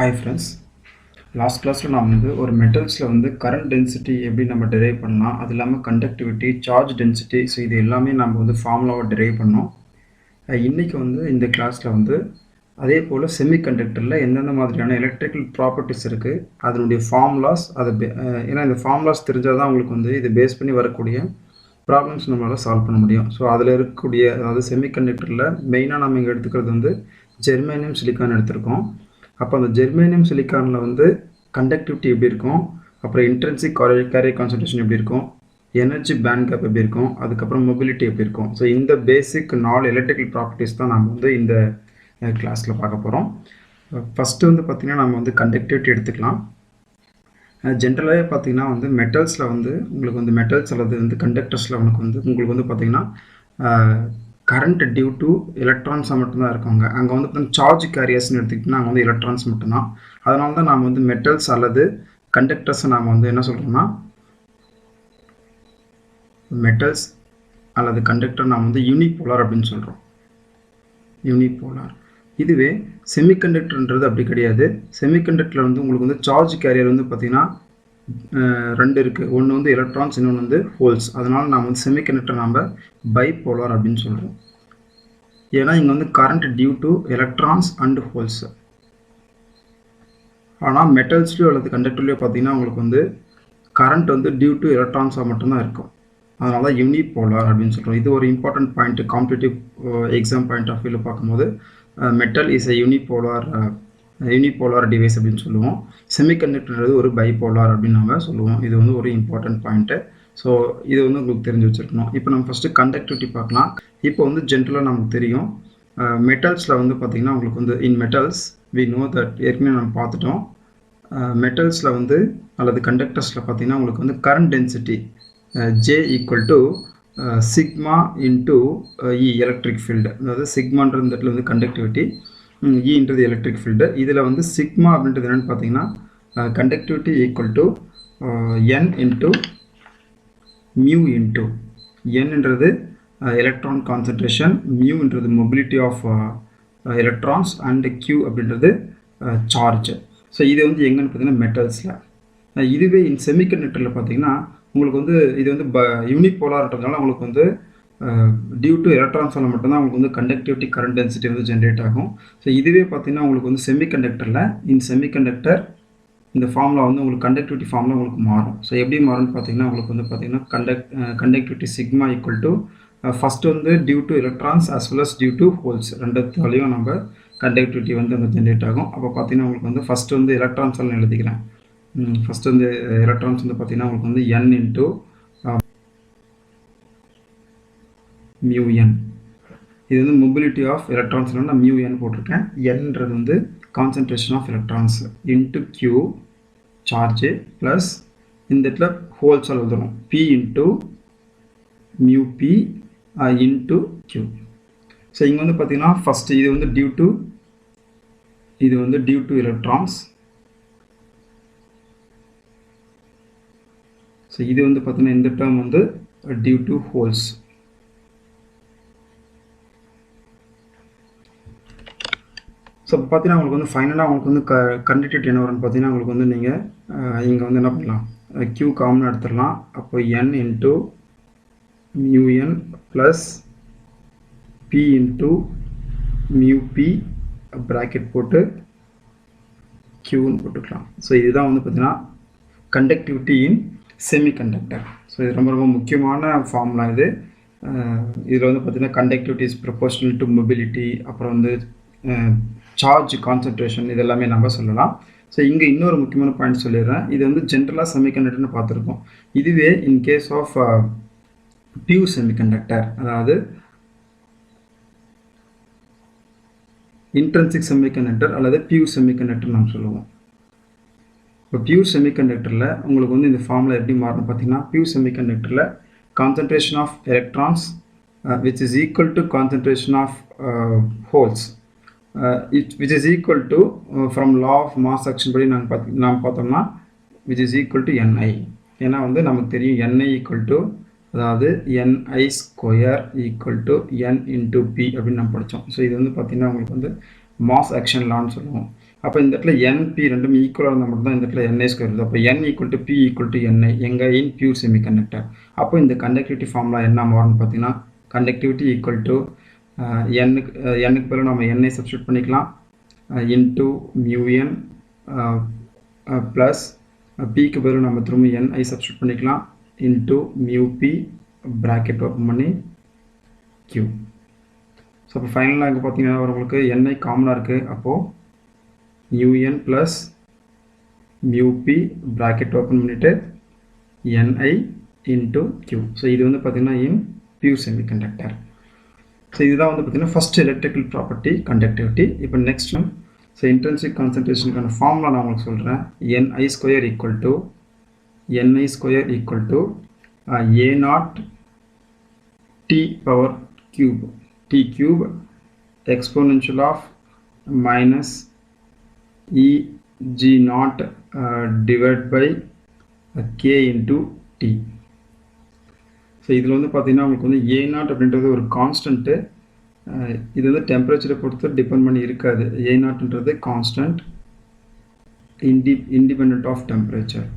Hi friends, last class la நாம் வந்து ஒரு மெட்டல்ஸ்ல வந்து current density எப்படி நம்ம derive பண்ணலாம், அது இல்லாம conductivity, charge density, so இது எல்லாமே நம்ம வந்து ஃபார்முலாவை derive பண்ணோம். இன்னைக்கு வந்து இந்த கிளாஸ்ல வந்து அதே போல செமிகண்டக்டர்ல எந்தெந்த மாதிரியான எலக்ட்ரிக்கல் ப்ராப்பர்ட்டிஸ் இருக்கு, அதனுடைய ஃபார்முலாஸ், அது ஏன்னா இந்த ஃபார்முலாஸ் தெரிஞ்சாதான் உங்களுக்கு வந்து இது பேஸ் பண்ணி வரக்கூடிய ப்ராப்ளம்ஸ் நம்மளால சால்வ் பண்ண முடியும். ஸோ அதில் இருக்கக்கூடிய அதாவது செமிகண்டக்டரில் மெயினாக நம்ம இங்கே எடுத்துக்கிறது வந்து ஜெர்மேனியம் சிலிக்கான் எடுத்திருக்கோம். அப்போ அந்த ஜெர்மேனியம் சிலிக்கானில் வந்து கண்டக்டிவிட்டி எப்படி இருக்கும், அப்புறம் இன்ட்ரென்சிக் கேரியர் கான்சன்ட்ரேஷன் எப்படி இருக்கும், எனர்ஜி பேண்ட் கேப் எப்படி இருக்கும், அதுக்கப்புறம் மொபிலிட்டி எப்படி இருக்கும். ஸோ இந்த பேசிக் 4 எலக்ட்ரிக்கல் ப்ராப்பர்ட்டிஸ் தான் நம்ம வந்து இந்த கிளாஸில் பார்க்க போகிறோம். ஃபஸ்ட்டு வந்து பார்த்திங்கன்னா நம்ம வந்து கண்டக்டிவிட்டி எடுத்துக்கலாம். ஜென்ரலாகவே பார்த்தீங்கன்னா வந்து மெட்டல்ஸில் வந்து உங்களுக்கு வந்து மெட்டல்ஸ் அல்லது வந்து கண்டக்டர்ஸில் உங்களுக்கு வந்து பார்த்திங்கன்னா கரண்ட் டியூ டு எலக்ட்ரான்ஸாக மட்டும்தான் இருக்காங்க. அங்கே வந்து பார்த்தீங்கன்னா சார்ஜ் கேரியர்ஸ்னு எடுத்துக்கிட்டிங்கன்னா அங்கே வந்து எலக்ட்ரான்ஸ் மட்டும்தான். அதனால தான் நாம் வந்து மெட்டல்ஸ் அல்லது கண்டக்டர்ஸை நாம் வந்து என்ன சொல்கிறோம்னா மெட்டல்ஸ் அல்லது கண்டக்டர் நாம் வந்து யூனிபோலார் அப்படின்னு சொல்கிறோம். யூனிபோலார். இதுவே செமிகண்டக்டர்ன்றது அப்படி கிடையாது. செமிகண்டக்டரில் வந்து உங்களுக்கு வந்து சார்ஜ் கேரியர் வந்து பார்த்திங்கன்னா ரெண்டு இருக்குது. ஒன்று வந்து எலக்ட்ரான்ஸ், இன்னொன்று வந்து ஹோல்ஸ். அதனால் நாம் வந்து செமிகண்டக்டர் நம்ம பைபோலார் அப்படின்னு சொல்கிறோம். ஏன்னா இங்கே வந்து current due to electrons and holes. ஆனால் மெட்டல்ஸ்லையோ அல்லது கண்டக்டர்லையோ பார்த்தீங்கன்னா உங்களுக்கு வந்து கரண்ட் வந்து டியூ டு எலக்ட்ரான்ஸாக மட்டும்தான் இருக்கும். அதனால தான் யூனிபோலார் அப்படின்னு சொல்கிறோம். இது ஒரு important point. Competitive exam point of வியூவில் பார்க்கும்போது metal is a unipolar device அப்படின்னு சொல்லுவோம். செமிகண்டக்டர்ன்றது ஒரு பைபோலார் அப்படின்னு நம்ம சொல்லுவோம். இது வந்து ஒரு இம்பார்ட்டன்ட் பாயிண்ட்டு. ஸோ இது வந்து உங்களுக்கு தெரிஞ்சு வச்சுருக்கணும். இப்போ நம்ம ஃபஸ்ட்டு கண்டக்டிவிட்டி பார்க்கலாம். இப்போ வந்து ஜென்ரலாக நமக்கு தெரியும் மெட்டல்ஸில் வந்து பார்த்திங்கன்னா உங்களுக்கு வந்து இன் மெட்டல்ஸ் வி நோ தட் ஏற்கனவே நம்ம பார்த்துட்டோம். மெட்டல்ஸில் வந்து அல்லது கண்டக்டர்ஸில் பார்த்திங்கன்னா உங்களுக்கு வந்து current density J equal to sigma into e electric field. அதாவது சிக்மான்றது இந்த இடத்துல வந்து கண்டக்டிவிட்டி, ஈன்றது எலக்ட்ரிக் ஃபீல்டு. இதில் வந்து சிக்மா அப்படின்றது என்னென்னு பார்த்தீங்கன்னா conductivity equal to n into mu into nன்றது எலக்ட்ரான் கான்சன்ட்ரேஷன், மியூன்றது mobility of electrons and Q அப்படின்றது சார்ஜ். ஸோ இது வந்து எங்கன்னு பார்த்தீங்கன்னா மெட்டல்ஸில். இதுவே இன் செமிகண்டக்டரில் பார்த்தீங்கன்னா உங்களுக்கு வந்து இது வந்து யூனிபோலார்ன்றதுனால உங்களுக்கு வந்து டியூ டு எலக்ட்ரான்ஸால் மட்டும்தான் உங்களுக்கு வந்து கண்டக்டிவிட்டி கரண்ட் டென்சிட்டி வந்து ஜென்ரேட் ஆகும். ஸோ இதுவே பார்த்தீங்கன்னா உங்களுக்கு வந்து செமிகண்டக்டரில் இன் செமிகண்டக்டர் இந்த ஃபார்முலா வந்து உங்களுக்கு கண்டக்டிவிட்டி ஃபார்முலா உங்களுக்கு மாறும். ஸோ எப்படி மாறும்னு பார்த்தீங்கன்னா உங்களுக்கு வந்து பார்த்தீங்கன்னா conductivity sigma equal to first வந்து due to electrons as well as due to holes ரெண்டுத்தாலையும் நம்ம கண்டக்டிவிட்டி வந்து அங்கே ஜென்ரேட் ஆகும். அப்போ பார்த்தீங்கன்னா உங்களுக்கு வந்து ஃபஸ்ட்டு வந்து எலக்ட்ரான்ஸால் எழுதிக்கிறேன். ஃபஸ்ட்டு வந்து எலக்ட்ரான்ஸ் வந்து பார்த்தீங்கன்னா உங்களுக்கு வந்து n இன்ட்டு மியூ n. இது வந்து மொபிலிட்டி ஆஃப் எலக்ட்ரான்ஸ்னால் நான் மியூ n போட்டிருக்கேன். nன்றது வந்து concentration of electrons into Q charge plus இந்த இடத்துல ஹோல்ஸால் எழுதுறோம் P into mu P into Q. So இங்கே வந்து பார்த்தீங்கன்னா ஃபஸ்ட்டு இது வந்து டியூ டு எலக்ட்ரான்ஸ். ஸோ இது வந்து பார்த்தீங்கன்னா இந்த டேர்ம் வந்து டியூ டு ஹோல்ஸ். ஸோ பார்த்தீங்கன்னா உங்களுக்கு வந்து ஃபைனலாக உங்களுக்கு வந்து கண்டக்டிவிட்டி என்ன வரும்னு பார்த்தீங்கன்னா உங்களுக்கு வந்து நீங்கள் இங்கே வந்து என்ன பண்ணலாம், Q காமனாக எடுத்துடலாம். அப்போ n into mu n plus P into mu P bracket போட்டு Qன்னு போட்டுக்கலாம். ஸோ இதுதான் வந்து பார்த்தீங்கன்னா கண்டக்டிவிட்டி இன் செமிகண்டக்டர். ஸோ இது ரொம்ப ரொம்ப முக்கியமான ஃபார்முலா இது. இதில் வந்து பார்த்திங்கன்னா conductivity is proportional to mobility, அப்புறம் வந்து சார்ஜ் கான்சன்ட்ரேஷன், இது எல்லாமே நம்ம சொல்லலாம். ஸோ இங்கே இன்னொரு முக்கியமான பாயிண்ட் சொல்லிடுறேன். இது வந்து ஜென்ரலாக செமிகண்டக்டர்னு பார்த்துருக்கோம். இதுவே in case of pure semiconductor, அதாவது இன்ட்ரென்சிக் செமிகண்டக்டர் அல்லது பியூர் செமிகண்டக்டர் நாம் சொல்லுவோம். இப்போ பியூர் செமிகண்டக்டரில் உங்களுக்கு வந்து இந்த ஃபார்முலா எப்படி மாறும் பார்த்தீங்கன்னா பியூர் செமிகண்டக்டரில் concentration of electrons which is equal to concentration of holes which is equal to from law of mass action படி நாம் பார்த்தோம்னா which is equal to NI. ஏன்னா வந்து நமக்கு தெரியும் NI ஈக்குவல் டு அதாவது NI square equal to n into P அப்படின்னு நம்ம படித்தோம். ஸோ இது வந்து பார்த்திங்கன்னா உங்களுக்கு வந்து மாஸ் ஆக்ஷன் லான்னு சொல்லுவோம். அப்போ இந்த இடத்துல NP ரெண்டும் ஈக்குவலாக இருந்தால் மட்டும் தான் இந்த இடத்துல NI ஸ்கொயர் வருது. அப்போ N equal to P equal to NI எங்கே இன் பியூர் செமிகண்டக்டர். அப்போ இந்த கண்டக்டிவிட்டி ஃபார்முலா என்ன மாறும்னு பார்த்தீங்கன்னா கண்டக்டிவிட்டி ஈக்குவல் டு Nக்கு பதிலாக நம்ம NI சப்ஸ்டியூட் பண்ணிக்கலாம் இன்டூ மியூஎன் ப்ளஸ் Pக்கு பதிலாக நம்ம திரும்ப NI சப்ஸ்டியூட் பண்ணிக்கலாம் இன்டூ மியூபி ப்ராக்கெட் ஓப்பன் பண்ணி Q. ஸோ அப்போ ஃபைனலாக இங்கே பார்த்தீங்கன்னா உங்களுக்கு NI காமனாக இருக்குது. அப்போது UN plus mu P bracket open பண்ணிவிட்டு NI இன்டூ Q. ஸோ இது வந்து பார்த்திங்கன்னா இன் பியூர் செமிகண்டக்டர். ஸோ இதுதான் வந்து பார்த்திங்கன்னா ஃபஸ்ட் எலக்ட்ரிக்கல் ப்ராப்பர்ட்டி கண்டக்டிவிட்டி. இப்போ நெக்ஸ்ட் ஸோ இன்ட்ரின்சிக் கான்சன்ட்ரேஷனுக்கான ஃபார்முலா நான் உங்களுக்கு சொல்கிறேன். NI square equal to A0 T power cube T cube exponential of minus EG0 divided by K into T. So இதில் வந்து பார்த்தீங்கன்னா உங்களுக்கு வந்து A0 அப்படின்றது ஒரு கான்ஸ்டன்ட்டு. இது வந்து டெம்பரேச்சரை பொறுத்து டிபெண்ட் பண்ணி இருக்காது. A0ன்றது கான்ஸ்டன்ட் இண்டிபெண்ட் ஆஃப் டெம்பரேச்சர்.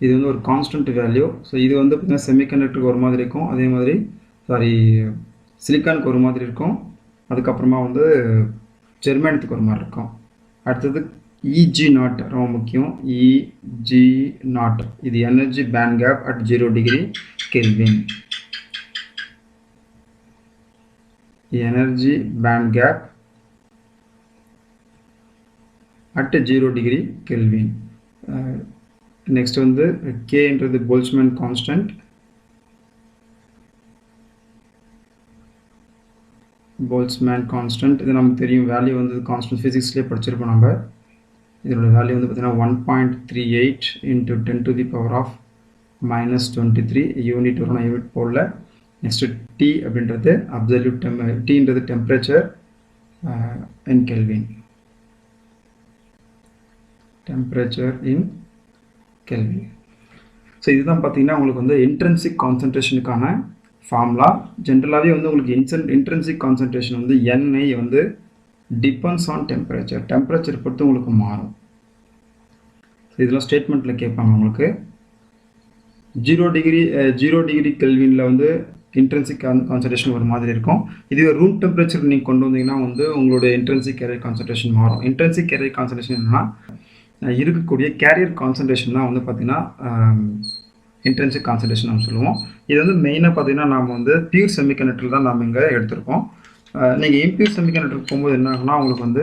இது வந்து ஒரு கான்ஸ்டன்ட் வேல்யூ. ஸோ இது வந்து பார்த்தீங்கன்னா செமிகண்டக்டருக்கு ஒரு மாதிரி இருக்கும், அதே மாதிரி சிலிக்கானுக்கு ஒரு மாதிரி இருக்கும், அதுக்கப்புறமா வந்து ஜெர்மானியத்துக்கு ஒரு மாதிரி இருக்கும். அடுத்தது EG0 ரொம்ப முக்கியம். EG0 இது energy band gap at 0 degree kelvin. Energy band gap at 0 degree kelvin. Next வந்து Kன்றது போல்ட்ஸ்மேன் கான்ஸ்டன்ட். இது நமக்கு தெரியும், வேல்யூ வந்து கான்ஸ்டன்ட் ஃபிசிக்ஸ்லேயே படிச்சிருப்போம் நம்ம. இதோட வேல்யூ வந்து பார்த்தீங்கன்னா 1.38 into 10 to the power of minus 23 unit வரும். நான் யூனிட் போடல. நெக்ஸ்ட் T அப்படின்றது அப்சல்யூட் Tன்றது டெம்பரேச்சர் இன் கெல்வின். ஸோ இதுதான் பார்த்தீங்கன்னா உங்களுக்கு வந்து இன்ட்ரின்சிக் கான்சன்ட்ரேஷனுக்கான ஃபார்முலா. ஜென்ரலாகவே வந்து உங்களுக்கு இன்ட்ரின்சிக் கான்சன்ட்ரேஷன் வந்து NI வந்து டிபெண்ட்ஸ் ஆன் டெம்பரேச்சர் பொறுத்து உங்களுக்கு மாறும். ஸோ இதெல்லாம் ஸ்டேட்மெண்ட்டில் கேட்பாங்க உங்களுக்கு. 0 டிகிரி கெல்வினில் வந்து இன்ட்ரின்சிக் கான்சன்ட்ரேஷன் ஒரு மாதிரி இருக்கும். இதுவே ரூம் டெம்பரேச்சர் நீங்கள் கொண்டு வந்தீங்கன்னா வந்து உங்களுடைய இன்ட்ரின்சிக் கேரியர் கான்சன்ட்ரேஷன் மாறும். இன்ட்ரின்சிக் கேரியர் கான்சன்ட்ரேஷன் என்னன்னா இருக்கக்கூடிய கேரியர் கான்சன்ட்ரேஷன் தான் வந்து பார்த்திங்கன்னா இன்ட்ரின்சிக் கான்சன்ட்ரேஷன் நம்ம சொல்லுவோம். இது வந்து மெயினாக பார்த்தீங்கன்னா நாம் வந்து பியூர் செமிகண்டக்டர் தான் நாம் இங்கே எடுத்திருக்கோம். நீங்கள் இம்பியூர் செமிகண்டக்டர் போகும்போது என்ன ஆகுனா உங்களுக்கு வந்து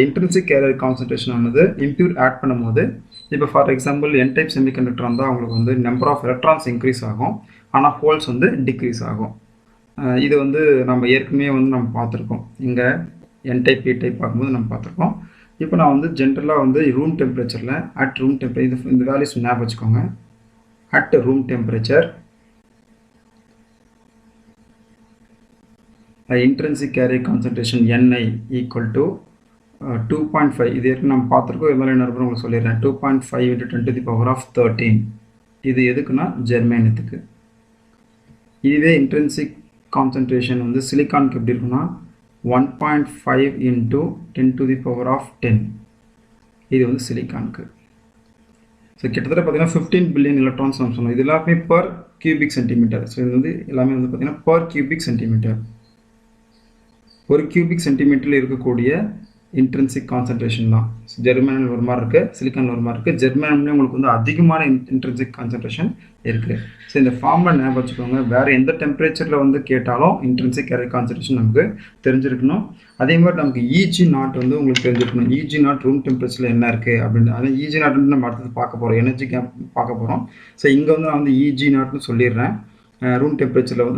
இன்ட்ரின்சிக் கேரியர் கான்சன்ட்ரேஷன் ஆனது இம்பியூர் ஆட் பண்ணும்போது, இப்போ for example N type semiconductor வந்தால் உங்களுக்கு வந்து நம்பர் ஆஃப் எலக்ட்ரான்ஸ் இன்க்ரீஸ் ஆகும், ஆனால் ஹோல்ஸ் வந்து டிக்ரீஸ் ஆகும். இது வந்து நம்ம ஏற்கனவே வந்து நம்ம பார்த்துருக்கோம். இங்கே N டைப் P டைப் பார்க்கும்போது நம்ம பார்த்துருக்கோம். இப்போ நான் வந்து ஜென்ரலாக வந்து ரூம் டெம்பரேச்சரில் அட் ரூம் டெம்பரேச்சர் இந்த வேல்யூஸ் ஞாபகம் வச்சுக்கோங்க. At room temperature intrinsic carrier concentration NI equal to 2.5. இது ஏற்கனவே நம்ம பார்த்துருக்கோம், இருந்தாலும் என்ன இருக்கும் உங்களுக்கு சொல்லிடுறேன். 2.5 into 10 to the power of 13. இது எதுக்குன்னா ஜெர்மேனியத்துக்கு. இதுவே இன்ட்ரின்சிக் கான்சன்ட்ரேஷன் வந்து சிலிக்கானுக்கு எப்படி இருக்குன்னா 1.5 into 10 to the power of 10. இது வந்து சிலிக்கானுக்கு. ஸோ கிட்டத்தட்ட பார்த்தீங்கன்னா 15 பில்லியன் எலக்ட்ரான்ஸ் நம்ம சொன்னோம். இது எல்லாமே பர் கியூபிக் சென்டிமீட்டர். ஸோ இது வந்து எல்லாமே வந்து பார்த்தீங்கன்னா பர் கியூபிக் சென்டிமீட்டர். ஒரு கியூபிக் சென்டிமீட்டரில் இருக்கக்கூடிய இன்ட்ரின்சிக் கான்சன்ட்ரேஷன் தான். ஜெர்மானியில் ஒரு மாதிரி இருக்குது, சிலிக்கானில் ஒரு மாதிரி இருக்குது. ஜெர்மானிலே உங்களுக்கு வந்து அதிகமான இன்ட்ரின்சிக் கான்சன்ட்ரேஷன் இருக்குது. ஸோ இந்த ஃபார்மில் ஞாபகம் வச்சுக்கோங்க. வேறு எந்த டெம்பரேச்சரில் வந்து கேட்டாலும் இன்ட்ரின்சிக் கேரியர் கான்சன்ட்ரேஷன் நமக்கு தெரிஞ்சிருக்கணும். அதே மாதிரி நமக்கு EG0 வந்து உங்களுக்கு தெரிஞ்சிருக்கணும். EG0 ரூம் டெம்பரேச்சரில் என்ன இருக்குது அப்படின்னு. ஆனால் EG0 நம்ம அடுத்தது பார்க்க போகிறோம், எனர்ஜி கேப் பார்க்க போகிறோம். ஸோ இங்கே வந்து நான் வந்து EG0 சொல்லிடுறேன். ரூம் டெம்பரேச்சரில்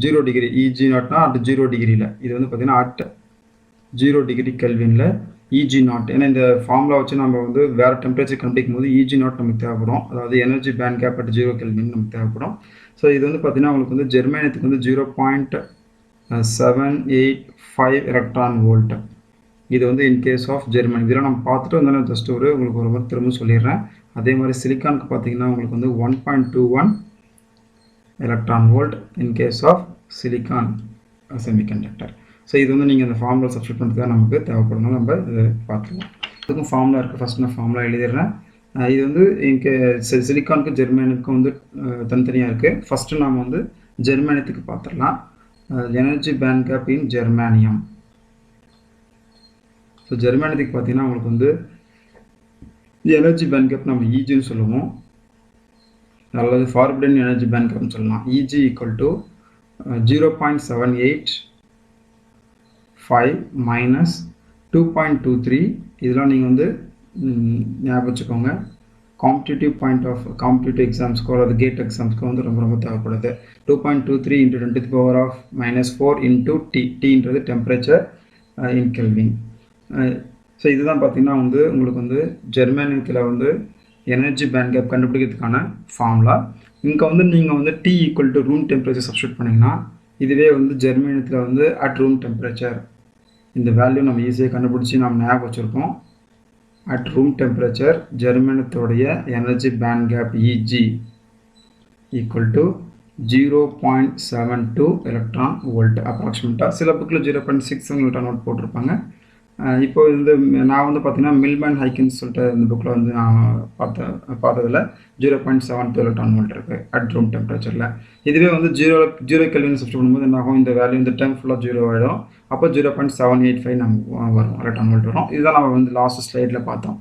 0 டிகிரி EG0னா அட் 0 டிகிரியில், இது வந்து பார்த்திங்கன்னா அட் 0 டிகிரி கெல்வினில் EG0. ஏன்னா இந்த ஃபார்முலா வச்சு நம்ம வந்து வேறு டெம்பரேச்சர் கண்டுபிடிக்கும் போது EG0 நமக்கு தேவைப்படும். அதாவது energy band gap at 0 kelvin நமக்கு தேவைப்படும். ஸோ இது வந்து பார்த்திங்கன்னா உங்களுக்கு வந்து ஜெர்மானியத்துக்கு வந்து 0.785 எலக்ட்ரான் வோல்ட். இது வந்து இன்கேஸ் ஆஃப் ஜெர்மனி. இதெல்லாம் நம்ம பார்த்துட்டு வந்தாலும் ஜஸ்ட் உங்களுக்கு ஒரு மாதிரி திரும்ப சொல்லிடுறேன். அதே மாதிரி சிலிக்கானுக்கு பார்த்திங்கன்னா உங்களுக்கு வந்து 1.21 electron volt in case of silicon semiconductor. So இது வந்து நீங்கள் அந்த ஃபார்முலா சப்ஸ்டியூட் பண்ணுறதுக்காக நமக்கு தேவைப்படணும். நம்ம இது பார்த்துக்கலாம். அதுக்கும் ஃபார்முலா இருக்குது. ஃபஸ்ட் நான் ஃபார்முலா எழுதிடுறேன். இது வந்து இங்கே சிலிக்கானுக்கும் ஜெர்மானியத்துக்கும் வந்து தனித்தனியாக இருக்குது. ஃபஸ்ட்டு நாம் வந்து ஜெர்மானியத்துக்கு பார்த்துடலாம். எனர்ஜி பேண்ட் கேப் இன் ஜெர்மானியம். ஸோ ஜெர்மானியத்துக்கு பார்த்தீங்கன்னா உங்களுக்கு வந்து எனர்ஜி பேண்ட் கேப் நம்ம ஈஜின்னு சொல்லுவோம், அல்லது ஃபார்பிடன் எனர்ஜி பேண்ட் கேப்னு சொல்லலாம். இஜி ஈக்குவல் டு 0.785 மைனஸ் 2.23. இதெல்லாம் நீங்கள் வந்து ஞாபகம் வச்சுக்கோங்க. காம்படிட்டிவ் பாயிண்ட் ஆஃப் காம்படிட்டிவ் எக்ஸாம்ஸ்க்கோ அல்லது கேட் எக்ஸாம்ஸ்க்கோ வந்து ரொம்ப ரொம்ப தேவைப்படுது. 2.23 into 10⁻⁻4 into Tன்றது டெம்பரேச்சர் இன் கெல்வின். ஸோ இதுதான் பார்த்தீங்கன்னா வந்து உங்களுக்கு வந்து ஜெர்மானியத்தில் வந்து எனர்ஜி பேண்ட் கேப் கண்டுபிடிக்கிறதுக்கான ஃபார்முலா. இங்கே வந்து நீங்கள் வந்து T equal to room temperature substitute பண்ணிங்கன்னா இதுவே வந்து ஜெர்மானியத்தில் வந்து அட் ரூம் டெம்பரேச்சர் இந்த வேல்யூ நம்ம ஈஸியாக கண்டுபிடிச்சி நம்ம ஞாபகம் வச்சுருக்கோம். அட் ரூம் டெம்பரேச்சர் ஜெர்மானியத்தோடைய energy band gap E g equal to 0.72 electron volt அப்ராக்சிமேட்டாக. சில புக்கில் 0.67 எலக்ட்ரான் வோல்ட் போட்டிருப்பாங்க. இப்போ இந்த நான் வந்து பார்த்தீங்கன்னா மில்மேன் ஹைக்கின்னு சொல்லிட்டு இந்த புக்கில் வந்து நான் பார்த்ததில் 0.72 எலக்ட்ரான் வோல்ட் இருக்குது அட் ரூம் டெம்பரேச்சரில். இதுவே வந்து ஜீரோ கெல்வின் சப்ஸ்டியூட் பண்ணும்போது என்ன ஆகும், இந்த வேல்யூ இந்த டைம் ஃபுல்லாக 0 ஆகிடும். அப்போ 0.785 நம்ம வரும் எலக்ட்ரான் வோல்ட் வரும். இதுதான் நம்ம வந்து லாஸ்ட் ஸ்லைடில் பார்த்தோம்.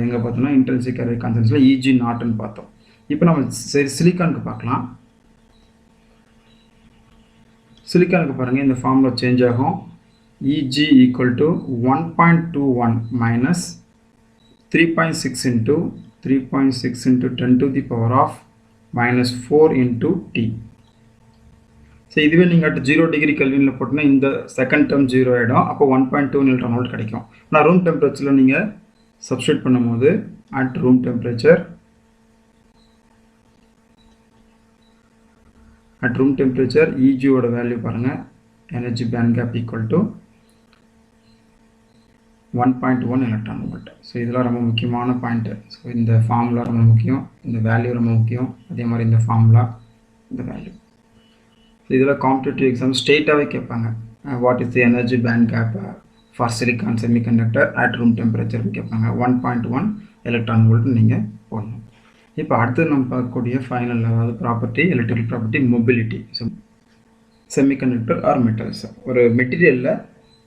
எங்கே பார்த்தோம்னா இன்ட்ரின்சிக் கேரியர் கான்சன்ட்ரேஷனில் இஜி நாட்னு பார்த்தோம். இப்போ நம்ம சிலிக்கானுக்கு பார்க்கலாம். சிலிக்கானுக்கு பாருங்கள், இந்த ஃபார்முலா சேஞ்ச் ஆகும். Eg equal to 1.21 minus 3.6 into 10 to the power of minus 4 into T. So இதுவே நீங்கள் அட் 0 டிகிரி கெல்வினில் போட்டிங்கன்னா இந்த செகண்ட் டேர்ம் 0 ஆகிடும். அப்போ 1.2 எலக்ட்ரான் வோல்ட் கிடைக்கும். ஆனால் ரூம் டெம்பரேச்சரில் நீங்கள் சப்ஸ்டியூட் பண்ணும்போது அட் ரூம் டெம்பரேச்சர் ஈஜியோட வேல்யூ பாருங்கள், energy band gap equal to 1.1 electron volt. So இதெல்லாம் ரொம்ப முக்கியமான பாயிண்ட்டு. ஸோ இந்த ஃபார்முலா ரொம்ப முக்கியம், இந்த வேல்யூ ரொம்ப முக்கியம், அதே மாதிரி இந்த ஃபார்முலா, இந்த வேல்யூ. ஸோ இதில் காம்படிட்டிவ் எக்ஸாம் ஸ்ட்ரெயிட்டாகவே கேட்பாங்க, what is the energy band gap for silicon semiconductor at room டெம்பரேச்சர்னு கேட்பாங்க. 1.1 எலக்ட்ரான் வோல்ட்னு நீங்கள் போடணும். இப்போ அடுத்து நம்ம பார்க்கக்கூடிய ஃபைனல் அதாவது property, electrical property, mobility. So semiconductor or metals, ஒரு மெட்டீரியலில்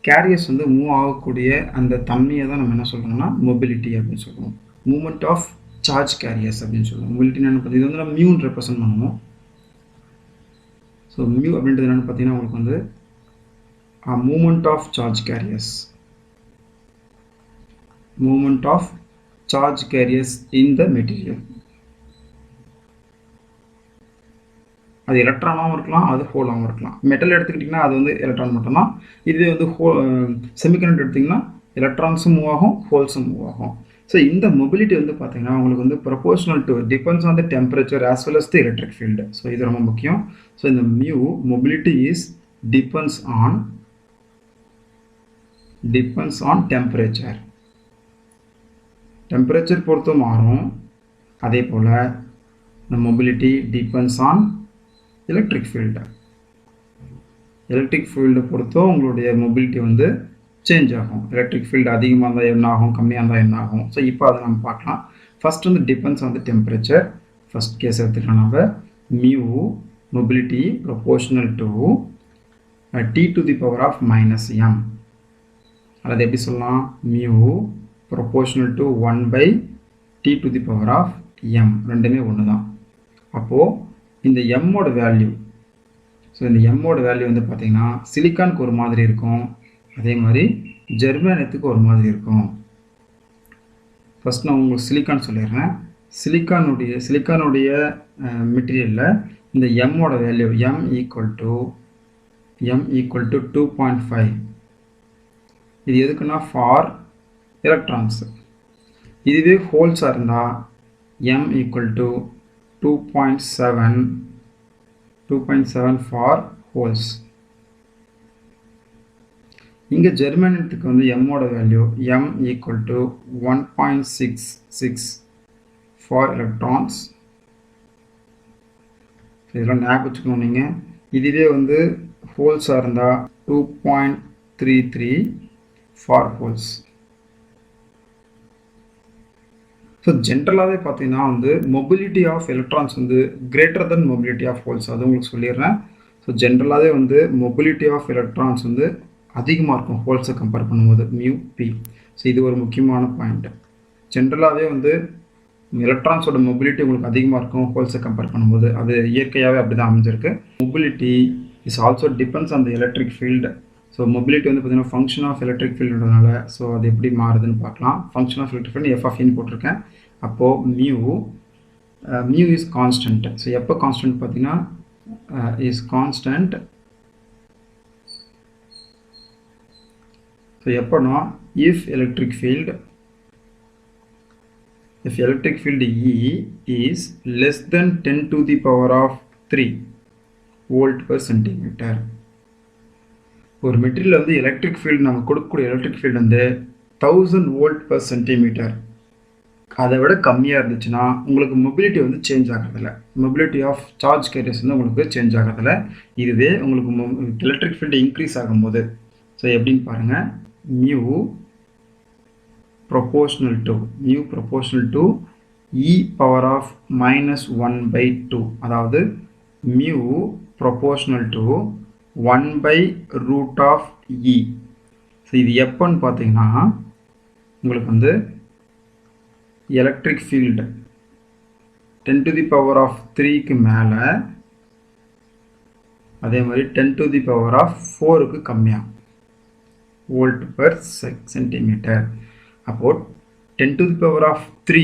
கேரியர்ஸ் வந்து மூவ் ஆகக்கூடிய அந்த தன்மையை தான் நம்ம என்ன சொல்கிறோம்னா மொபிலிட்டி அப்படின்னு சொல்லுவோம். மூவ்மெண்ட் ஆஃப் சார்ஜ் கேரியர்ஸ் அப்படின்னு சொல்லுவோம். மொபிலிட்டின்னு என்ன பார்த்தீங்கன்னா, இது வந்து நம்ம மியூன்னு ரெப்ரசன்ட் பண்ணுவோம். ஸோ மியூ அப்படின்றது என்னென்னு பார்த்தீங்கன்னா உங்களுக்கு வந்து movement of charge carriers in the material. அது எலக்ட்ரானாகவும் இருக்கலாம், அது ஹோலாகவும் இருக்கலாம். மெட்டல் எடுத்துக்கிட்டிங்கன்னா அது வந்து எலக்ட்ரான் மட்டும்தான். இதுவே வந்து செமிகண்டக்டர் எடுத்திங்கன்னா எலக்ட்ரான்ஸும் மூவ் ஆகும், ஹோல்ஸும் மூவ் ஆகும். ஸோ இந்த மொபிலிட்டி வந்து பார்த்தீங்கன்னா உங்களுக்கு வந்து proportional to depends on the temperature as well as the electric field. So இது ரொம்ப முக்கியம். ஸோ இந்த mu mobility is depends on temperature பொறுத்து மாறும். அதே போல் இந்த மொபிலிட்டி டிபெண்ட்ஸ் ஆன் எலக்ட்ரிக் ஃபீல்டை பொறுத்தும் உங்களுடைய மொபிலிட்டி வந்து சேஞ்ச் ஆகும். எலக்ட்ரிக் ஃபீல்டு அதிகமாக இருந்தால் என்ன ஆகும், கம்மியாக இருந்தால் என்ன ஆகும். ஸோ இப்போ அதை நம்ம பார்க்கலாம். ஃபர்ஸ்ட் வந்து depends on the temperature. First case எடுத்துக்கலாம் நம்ம. Mu mobility proportional to T to the power of minus m. அல்லது எப்படி சொல்லலாம், mu proportional to 1/T to the power of m. ரெண்டுமே ஒன்று தான். அப்போது இந்த எம்மோட வேல்யூ, ஸோ இந்த எம்மோட வேல்யூ வந்து பார்த்திங்கன்னா சிலிக்கானுக்கு ஒரு மாதிரி இருக்கும், அதே மாதிரி ஜெர்மானியத்துக்கு ஒரு மாதிரி இருக்கும். ஃபஸ்ட் நான் உங்களுக்கு சிலிக்கான் சொல்லிடுறேன். சிலிக்கானுடைய மெட்டீரியலில் இந்த எம்மோட வேல்யூ m ஈக்குவல் டு 2.5. இது எதுக்குன்னா ஃபார் எலக்ட்ரான்ஸ். இதுவே ஹோல்ஸாக இருந்தால் m equal to 2.7 for holes. இங்கே ஜெர்மானியத்துக்கு வந்து எம்மோட value m equal to 1.66 for electrons. இதெல்லாம் ஞாபகம் வச்சுக்கணும் நீங்கள். இதுவே வந்து ஹோல்ஸாக இருந்தால் 2.33 ஃபார் ஹோல்ஸ். ஸோ ஜென்ரலாகவே பார்த்தீங்கன்னா வந்து மொபிலிட்டி ஆஃப் எலக்ட்ரான்ஸ் வந்து greater than mobility of holes, அது உங்களுக்கு சொல்லிடுறேன். ஸோ ஜென்ரலாகவே வந்து மொபிலிட்டி ஆஃப் எலக்ட்ரான்ஸ் வந்து அதிகமாக இருக்கும் ஹோல்ஸை கம்பேர் பண்ணும்போது மியூ பி. ஸோ இது ஒரு முக்கியமான பாயிண்ட். ஜென்ரலாகவே வந்து எலக்ட்ரான்ஸோட மொபிலிட்டி உங்களுக்கு அதிகமாக இருக்கும் ஹோல்ஸை கம்பேர் பண்ணும்போது, அது இயற்கையாகவே அப்படி தான் அமைஞ்சிருக்கு. Mobility is also depends on the electric field. So mobility வந்து பார்த்தீங்கன்னா ஃபங்க்ஷன் ஆஃப் எலக்ட்ரிக் ஃபீல்டுன்றதுனால ஸோ அது எப்படி மாறுதுன்னு பார்க்கலாம். ஃபங்க்ஷன் ஆஃப் எலக்ட்ரிக் ஃபீல்டு எஃப்எஃப்இன்னு போட்டிருக்கேன். அப்போது மியூ இஸ் கான்ஸ்டன்ட். ஸோ எப்போ கான்ஸ்டன்ட் பார்த்தீங்கன்னா இஸ் கான்ஸ்டன்ட். ஸோ எப்போனா if electric field E is less than 10 to the power of 3 volt per centimeter. ஒரு மெட்டீரியல் வந்து எலக்ட்ரிக் ஃபீல்டு நம்ம கொடுக்கக்கூடிய எலக்ட்ரிக் ஃபீல்டு வந்து 1000 volt per centimeter அதை விட கம்மியாக இருந்துச்சுன்னா உங்களுக்கு மொபிலிட்டி வந்து சேஞ்ச் ஆகிறதில்ல. மொபிலிட்டி ஆஃப் சார்ஜ் கேரியர்ஸ் வந்து உங்களுக்கு சேஞ்ச் ஆகிறதில்ல. இதுவே உங்களுக்கு எலக்ட்ரிக் ஃபீல்டு இன்க்ரீஸ் ஆகும்போது ஸோ எப்படின்னு பாருங்கள், mu proportional to e power of -1/2, அதாவது mu proportional to 1/root of e. So இது எப்போன்னு பார்த்தீங்கன்னா உங்களுக்கு வந்து electric field 10 to the power of 3க்கு மேலே, அதே மாதிரி 10 to the power of 4க்கு கம்மியாக வோல்ட் பர் சென்டிமீட்டர். அப்போது 10 to the power of 3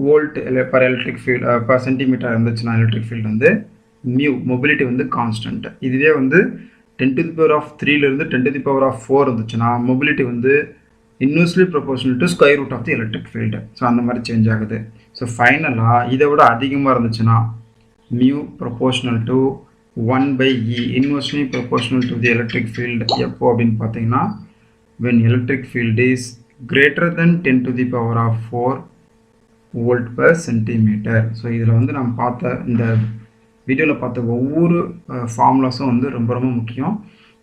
volt per electric field per centimetre இருந்துச்சுன்னா எலக்ட்ரிக் ஃபீல்டு வந்து மியூ மொபிலிட்டி வந்து கான்ஸ்டன்ட். இதுவே வந்து 10 to the power of 3லேருந்து 10 to the power of 4 இருந்துச்சுன்னா மொபிலிட்டி வந்து inversely proportional to square root of the electric field. So அந்த மாதிரி change ஆகுது. ஸோ ஃபைனலாக இதை விட அதிகமாக இருந்துச்சுன்னா mu proportional to 1/e, inversely proportional to the electric field. எப்போ அப்படின்னு பார்த்தீங்கன்னா when electric field is greater than 10 to the power of 4 volt per centimeter. So இதில் வந்து நம்ம பார்த்த இந்த வீடியோவில் பார்த்த ஒவ்வொரு ஃபார்முலாஸும் வந்து ரொம்ப ரொம்ப முக்கியம்.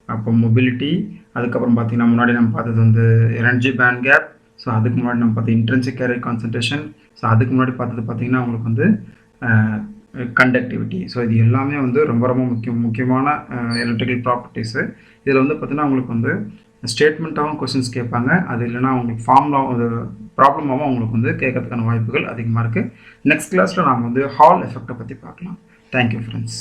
அப்போ மொபிலிட்டி, அதுக்கப்புறம் பார்த்தீங்கன்னா முன்னாடி நம்ம பார்த்தது வந்து எனர்ஜி பேண்ட் கேப், ஸோ அதுக்கு முன்னாடி நம்ம பார்த்தது இன்ட்ரின்சிக் கேரியர் கான்சன்ட்ரேஷன், ஸோ அதுக்கு முன்னாடி பார்த்தது பார்த்தீங்கன்னா உங்களுக்கு வந்து கண்டக்டிவிட்டி. ஸோ இது எல்லாமே வந்து ரொம்ப ரொம்ப முக்கியமான எலக்ட்ரிக்கல் ப்ராப்பர்ட்டிஸு. இதில் வந்து பார்த்தீங்கன்னா உங்களுக்கு வந்து ஸ்டேட்மெண்ட்டாகவும் கொஸ்டின்ஸ் கேட்பாங்க, அது இல்லைனா உங்களுக்கு ஃபார்முலாவும் ப்ராப்ளமாகவும் உங்களுக்கு வந்து கேட்கறதுக்கான வாய்ப்புகள் அதிகமாக இருக்குது. நெக்ஸ்ட் கிளாஸில் நாம் வந்து ஹால் எஃபெக்டை பற்றி பார்க்கலாம். Thank you friends.